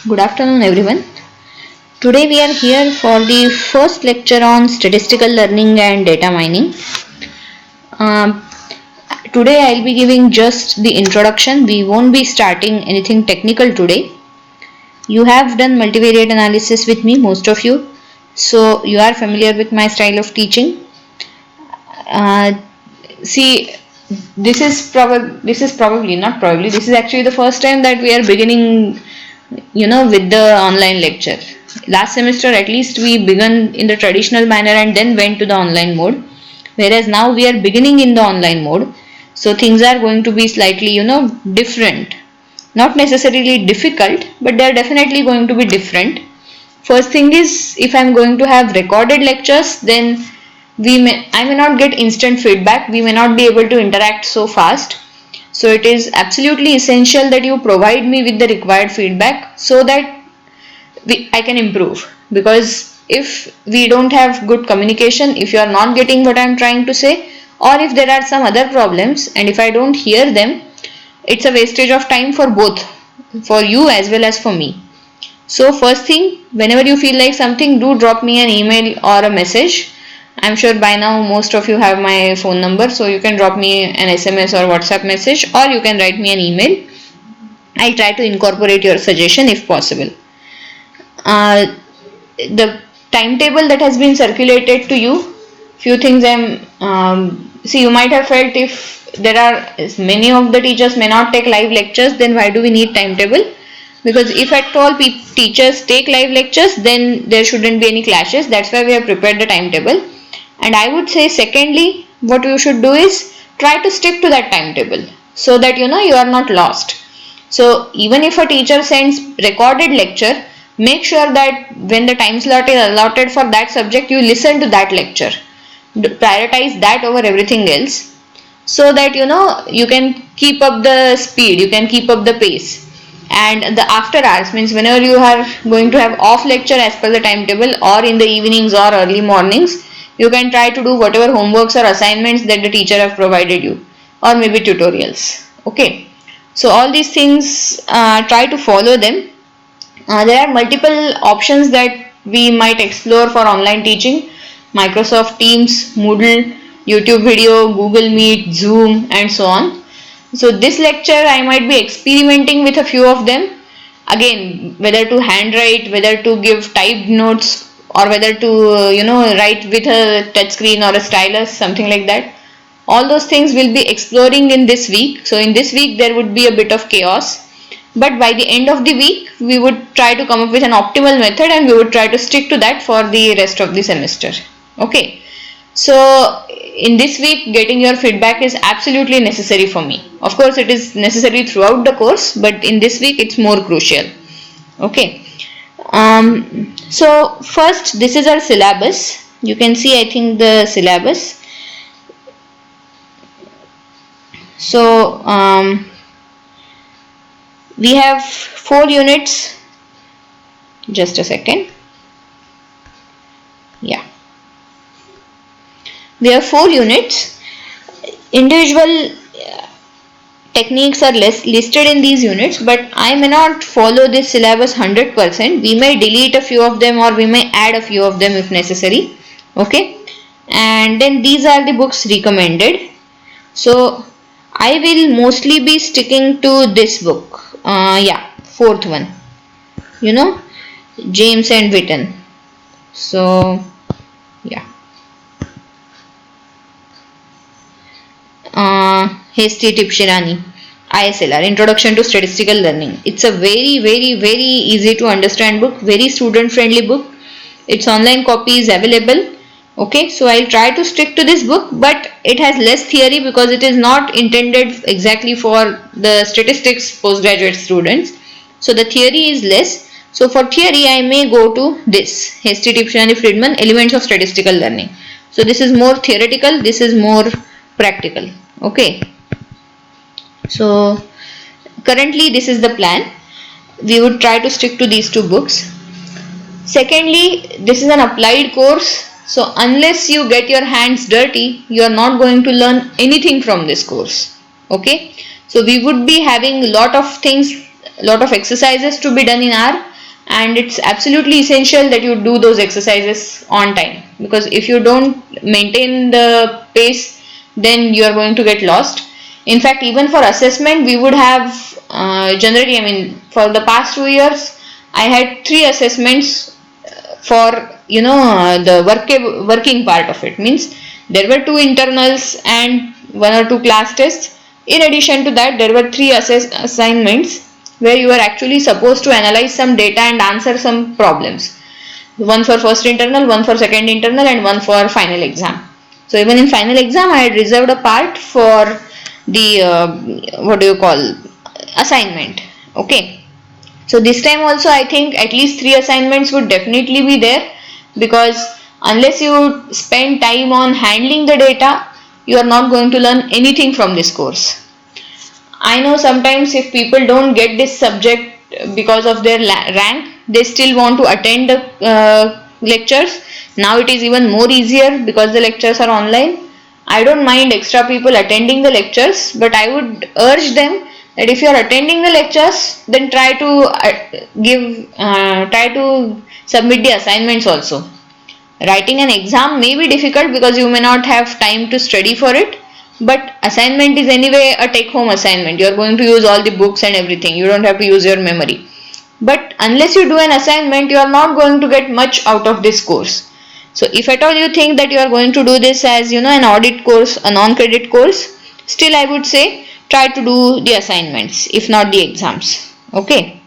Good afternoon, everyone. Today we are here for the first lecture on statistical learning and data mining. Um, Today I'll be giving just the introduction. We won't be starting anything technical today. You have done multivariate analysis with me, most of you, so you are familiar with my style of teaching. Uh, See, this is probably not probably this is actually the first time that we are beginning with the online lecture. Last semester at least we began in the traditional manner and then went to the online mode, whereas now we are beginning in the online mode, so things are going to be slightly different, not necessarily difficult, but they are definitely going to be different. First thing is, if I'm going to have recorded lectures, then I may not get instant feedback, we may not be able to interact so fast. So it is absolutely essential that you provide me with the required feedback so that I can improve. Because if we don't have good communication, if you are not getting what I am trying to say, or if there are some other problems and if I don't hear them, it's a wastage of time for both, for you as well as for me. So first thing, whenever you feel like something, do drop me an email or a message. I'm sure by now most of you have my phone number, so you can drop me an SMS or WhatsApp message, or you can write me an email. I'll try to incorporate your suggestion if possible. The timetable that has been circulated to you, few things see, you might have felt if there are many of the teachers may not take live lectures, then why do we need timetable? Because if at all teachers take live lectures, then there shouldn't be any clashes. That's why we have prepared the timetable. And I would say secondly, what you should do is try to stick to that timetable so that you are not lost. So even if a teacher sends recorded lecture, make sure that when the time slot is allotted for that subject, you listen to that lecture. Prioritize that over everything else, so that you can keep up the speed, you can keep up the pace. And the after hours means whenever you are going to have off lecture as per the timetable, or in the evenings or early mornings, you can try to do whatever homeworks or assignments that the teacher have provided you, or maybe tutorials. Okay, so all these things, try to follow them. There are multiple options that we might explore for online teaching: Microsoft Teams, Moodle, YouTube video, Google Meet, Zoom, and so on. So this lecture I might be experimenting with a few of them. Again, whether to handwrite, whether to give typed notes, or whether to write with a touchscreen or a stylus, something like that. All those things we'll be exploring in this week. So in this week there would be a bit of chaos, but by the end of the week we would try to come up with an optimal method and we would try to stick to that for the rest of the semester. Okay, so in this week getting your feedback is absolutely necessary for me. Of course it is necessary throughout the course, but in this week it's more crucial. Okay, so first, this is our syllabus. You can see, I think, the syllabus. So we have 4 units. Just a second. Yeah, we have 4 units. Individual techniques are listed in these units, but I may not follow this syllabus 100%. We may delete a few of them, or we may add a few of them if necessary. Okay, and then these are the books recommended. So I will mostly be sticking to this book. Yeah, 4th one, James and Witten. So yeah, Hasty Tipshirani, ISLR, Introduction to Statistical Learning. It's a very, very, very easy to understand book, very student friendly book. Its online copy is available. Okay, so I'll try to stick to this book, but it has less theory because it is not intended exactly for the statistics postgraduate students. So the theory is less. So for theory, I may go to this Hasty Tipshirani Friedman, Elements of Statistical Learning. So this is more theoretical, this is more practical. Okay, so currently this is the plan. We would try to stick to these 2 books. Secondly, this is an applied course. So unless you get your hands dirty, you are not going to learn anything from this course. Okay, so we would be having a lot of things, lot of exercises to be done in our and it's absolutely essential that you do those exercises on time, because if you don't maintain the pace, then you are going to get lost. In fact, even for assessment, we would have generally, I mean, for the past 2 years, I had 3 assessments for the working part of it. Means there were 2 internals and 1 or 2 class tests. In addition to that, there were 3 assignments where you are actually supposed to analyze some data and answer some problems. One for first internal, one for second internal, and one for final exam. So even in final exam, I had reserved a part for the assignment. Okay. So this time also I think at least 3 assignments would definitely be there, because unless you spend time on handling the data, you are not going to learn anything from this course. I know sometimes if people don't get this subject because of their rank, they still want to attend the lectures. Now it is even more easier because the lectures are online. I don't mind extra people attending the lectures, but I would urge them that if you are attending the lectures, then try to submit the assignments also. Writing an exam may be difficult because you may not have time to study for it, but assignment is anyway a take home assignment. You are going to use all the books and everything. You don't have to use your memory. But unless you do an assignment, you are not going to get much out of this course. So if at all you think that you are going to do this as an audit course, a non-credit course, still I would say try to do the assignments, if not the exams. Okay.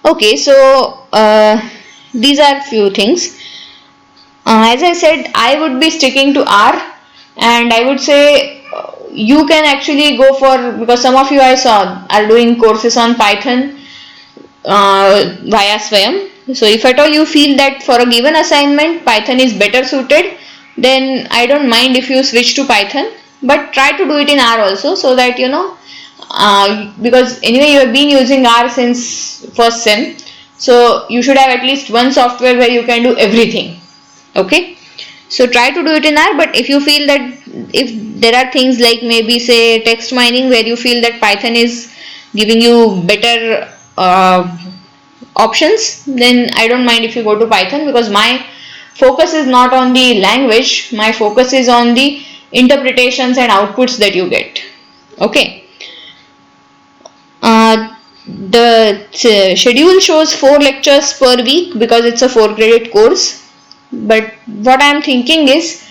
Okay, so these are few things. As I said, I would be sticking to R, and I would say you can actually go for, because some of you I saw are doing courses on Python via Swayam. So if at all you feel that for a given assignment Python is better suited, then I don't mind if you switch to Python, but try to do it in R also, so that because anyway you have been using R since first sem, so you should have at least one software where you can do everything. Okay, so try to do it in R, but if you feel that if there are things like maybe say text mining where you feel that Python is giving you better options, then I don't mind if you go to Python, because my focus is not on the language, my focus is on the interpretations and outputs that you get. Okay. The schedule shows 4 lectures per week because it's a 4 credit course. But what I am thinking is,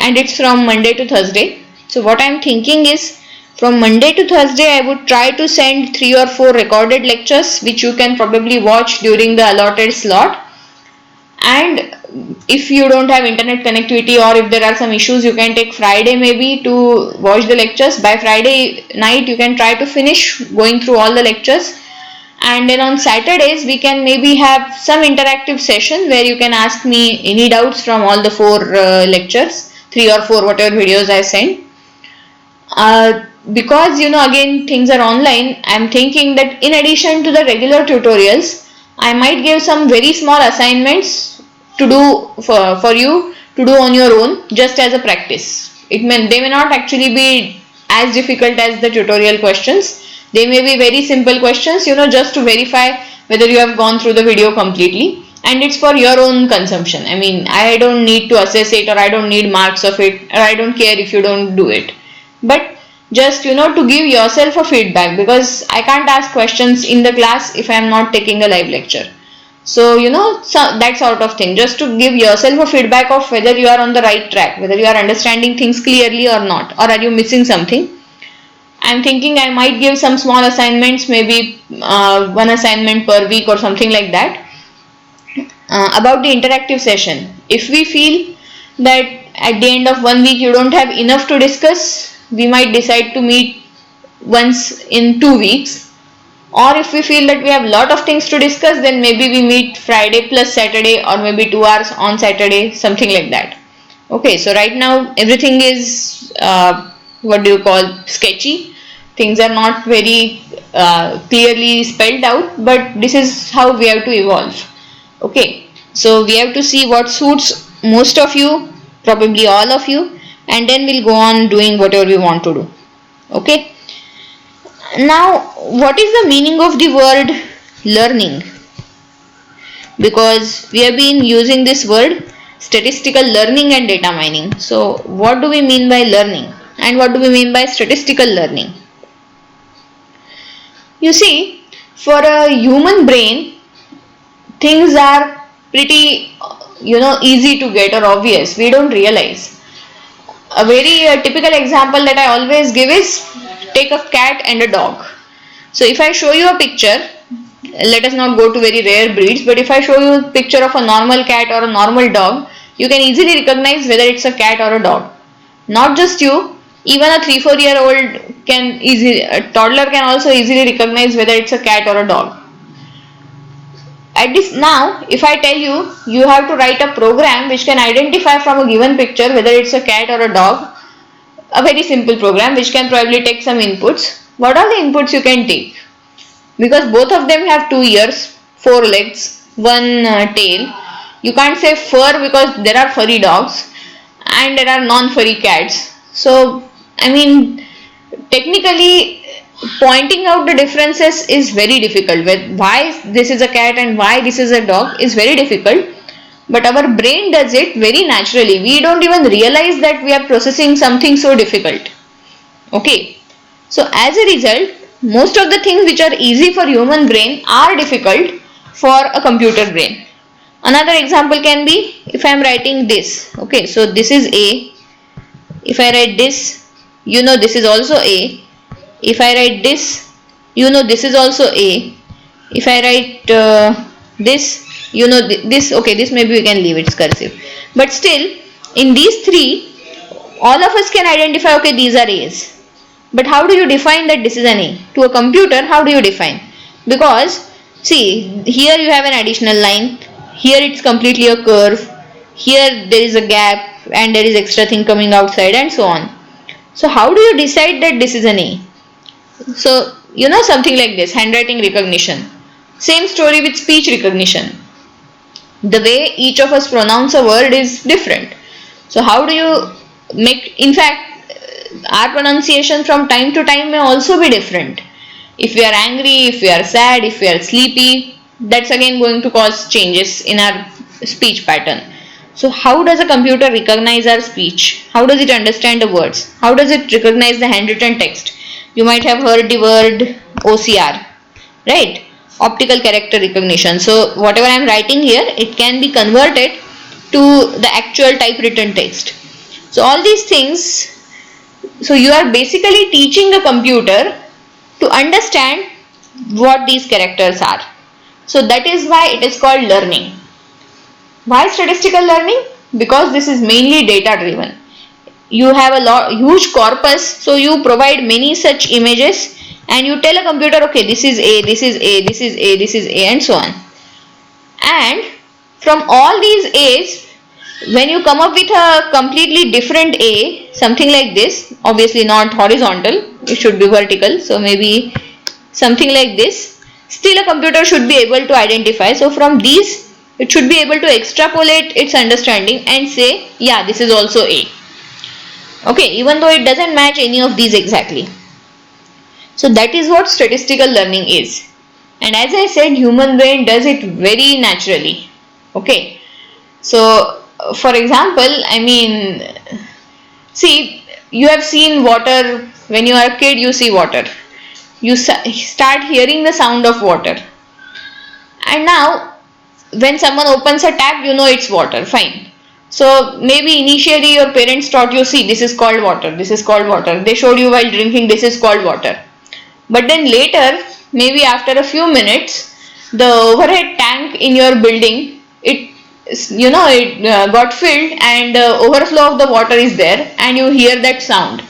and it's from Monday to Thursday, so what I am thinking is from Monday to Thursday I would try to send 3 or 4 recorded lectures which you can probably watch during the allotted slot. And if you don't have internet connectivity, or if there are some issues, you can take Friday maybe to watch the lectures. By Friday night you can try to finish going through all the lectures, and then on Saturdays we can maybe have some interactive session where you can ask me any doubts from all the 4 lectures, 3 or 4 whatever videos I send. Because again things are online, I am thinking that in addition to the regular tutorials, I might give some very small assignments to do for you to do on your own, just as a practice. They may not actually be as difficult as the tutorial questions. They may be very simple questions, just to verify whether you have gone through the video completely, and it's for your own consumption. I mean, I don't need to assess it, or I don't need marks of it, or I don't care if you don't do it. But just to give yourself a feedback, because I can't ask questions in the class if I am not taking a live lecture. So that sort of thing, just to give yourself a feedback of whether you are on the right track, whether you are understanding things clearly or not, or are you missing something. I'm thinking I might give some small assignments, maybe 1 assignment per week or something like that. About the interactive session, if we feel that at the end of 1 week you don't have enough to discuss, we might decide to meet once in 2 weeks. Or if we feel that we have a lot of things to discuss, then maybe we meet Friday plus Saturday, or maybe 2 hours on Saturday, something like that. Okay, so right now everything is sketchy. Things are not very clearly spelled out, but this is how we have to evolve. Okay, so we have to see what suits most of you, probably all of you, and then we'll go on doing whatever we want to do. Okay. Now, what is the meaning of the word learning? because we have been using this word statistical learning and data mining. So what do we mean by learning and what do we mean by statistical learning? You see, for a human brain, things are pretty easy to get or obvious. We don't realize. A very typical example that I always give is take a cat and a dog. So if I show you a picture, let us not go to very rare breeds, but if I show you a picture of a normal cat or a normal dog, you can easily recognize whether it's a cat or a dog. Not just you, even a 3-4-year-old can easily, a toddler can also easily recognize whether it's a cat or a dog. At this now, if I tell you, you have to write a program which can identify from a given picture whether it's a cat or a dog, a very simple program which can probably take some inputs. What are the inputs you can take? Because both of them have 2 ears, 4 legs, 1 tail. You can't say fur because there are furry dogs and there are non-furry cats. So, I mean, technically pointing out the differences is very difficult. Why this is a cat and why this is a dog is very difficult. But our brain does it very naturally. We don't even realize that we are processing something so difficult. Okay. So as a result, most of the things which are easy for human brain are difficult for a computer brain. Another example can be if I am writing this. Okay, so this is A. If I write this, this is also A. If I write this, this is also A. If I write this, this, okay, this maybe we can leave, it's cursive. But still, in these three, all of us can identify, okay, these are A's. But how do you define that this is an A? To a computer, how do you define? Because, see, here you have an additional line, here it's completely a curve, here there is a gap and there is extra thing coming outside and so on. So how do you decide that this is an A? So, something like this, handwriting recognition. Same story with speech recognition. The way each of us pronounce a word is different. So how do you make, in fact, our pronunciation from time to time may also be different. If we are angry, if we are sad, if we are sleepy, that's again going to cause changes in our speech pattern. So how does a computer recognize our speech? How does it understand the words? How does it recognize the handwritten text? You might have heard the word OCR, right? Optical character recognition. So whatever I am writing here, it can be converted to the actual typewritten text. So all these things, so you are basically teaching a computer to understand what these characters are. So that is why it is called learning. Why statistical learning? Because this is mainly data driven. You have a huge corpus, so you provide many such images and you tell a computer, okay, this is A, this is A, this is A, this is A, and so on. And from all these A's, when you come up with a completely different A, something like this, obviously not horizontal, it should be vertical, so maybe something like this, still a computer should be able to identify. So from these, it should be able to extrapolate its understanding and say, yeah, this is also A. Okay, even though it doesn't match any of these exactly. So that is what statistical learning is. And as I said, human brain does it very naturally. Okay. So, for example, I mean, see, you have seen water. When you are a kid, you see water. You start hearing the sound of water. And now, when someone opens a tap, you know it's water. Fine. So maybe initially your parents taught you, see, this is called water, this is called water. They showed you while drinking, this is called water. But then later, maybe after a few minutes, the overhead tank in your building, it got filled and overflow of the water is there and you hear that sound.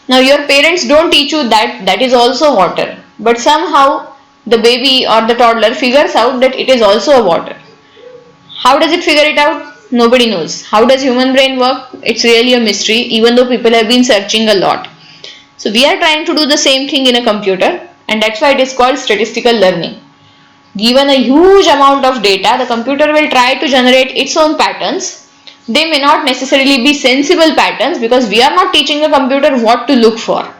Now your parents don't teach you that is also water. But somehow the baby or the toddler figures out that it is also a water. How does it figure it out? Nobody knows. How does human brain work? It's really a mystery, even though people have been searching a lot. So we are trying to do the same thing in a computer, and that's why it is called statistical learning. Given a huge amount of data, the computer will try to generate its own patterns. They may not necessarily be sensible patterns because we are not teaching a computer what to look for.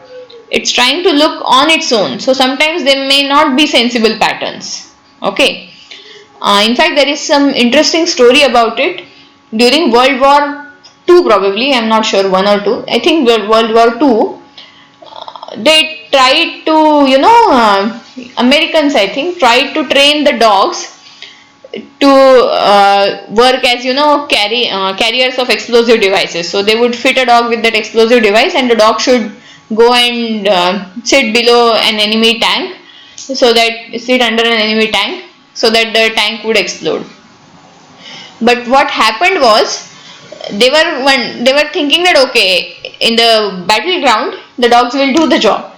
It's trying to look on its own. So sometimes they may not be sensible patterns. Okay. In fact, there is some interesting story about it. During World War II, probably, I'm not sure, one or two. I think World War II, they tried to, Americans, I think, tried to train the dogs to work as, carriers of explosive devices. So they would fit a dog with that explosive device, and the dog should go and sit below an enemy tank, sit under an enemy tank, so that the tank would explode. But what happened was, they were thinking that okay, in the battleground the dogs will do the job.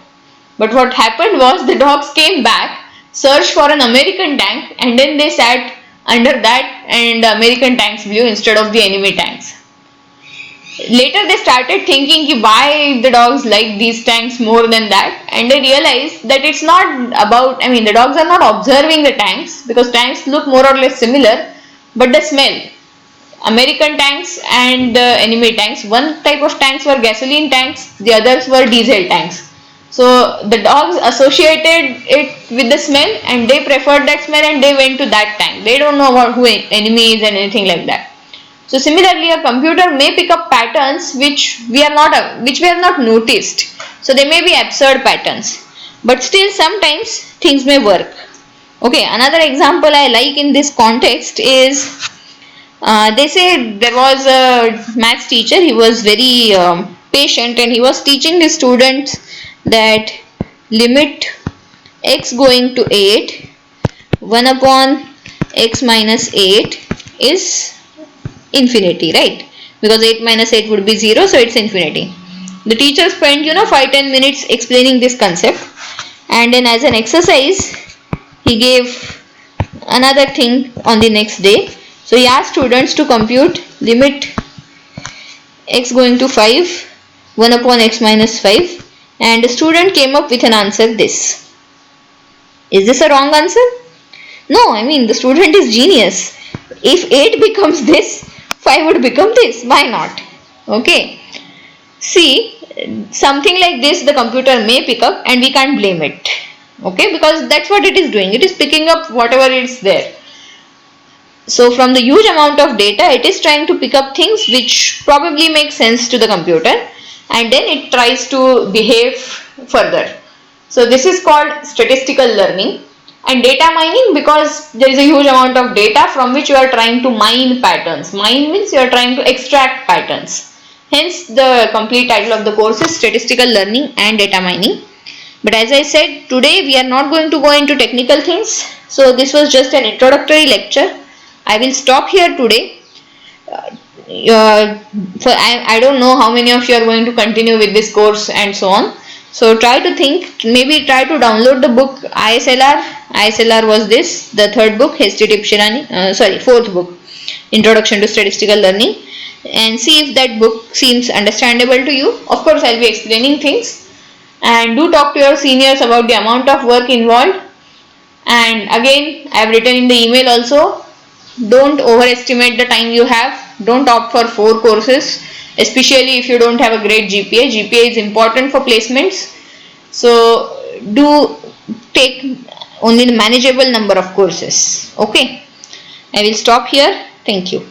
But what happened was, the dogs came back, searched for an American tank, and then they sat under that, and the American tanks blew instead of the enemy tanks. Later they started thinking why the dogs like these tanks more than that, and they realized that it's not about, the dogs are not observing the tanks, because tanks look more or less similar, but the smell. American tanks and the enemy tanks, one type of tanks were gasoline tanks, the others were diesel tanks. So the dogs associated it with the smell, and they preferred that smell, and they went to that tank. They don't know about who enemy is and anything like that. So similarly, a computer may pick up patterns which we have not noticed. So they may be absurd patterns, but still sometimes things may work. Okay, another example I like in this context is, they say there was a maths teacher. He was very patient, and he was teaching the students that limit x going to 8, 1 upon x minus 8 is infinity, right? Because 8 minus 8 would be 0, so it's infinity. The teacher spent 5-10 minutes explaining this concept, and then as an exercise he gave another thing on the next day. So he asked students to compute limit x going to 5, 1 upon x minus 5, and the student came up with an answer this. Is this a wrong answer? No, the student is genius. If 8 becomes this, 5 would become this. Why not? Okay. See, something like this the computer may pick up, and we can't blame it. Okay, because that's what it is doing. It is picking up whatever is there. So from the huge amount of data, it is trying to pick up things which probably make sense to the computer, and then it tries to behave further. So this is called statistical learning. And data mining, because there is a huge amount of data from which you are trying to mine patterns. Mine means you are trying to extract patterns. Hence the complete title of the course is Statistical Learning and Data Mining. But as I said, today we are not going to go into technical things. So this was just an introductory lecture. I will stop here today. I don't know how many of you are going to continue with this course and so on. So try to think, maybe try to download the book ISLR. ISLR was this, the third book, Hesti Tipshirani, fourth book, Introduction to Statistical Learning, and see if that book seems understandable to you. Of course, I'll be explaining things, and do talk to your seniors about the amount of work involved. And again, I have written in the email also, don't overestimate the time you have. Don't opt for 4 courses, especially if you don't have a great GPA. GPA is important for placements. So do take only the manageable number of courses. Okay, I will stop here. Thank you.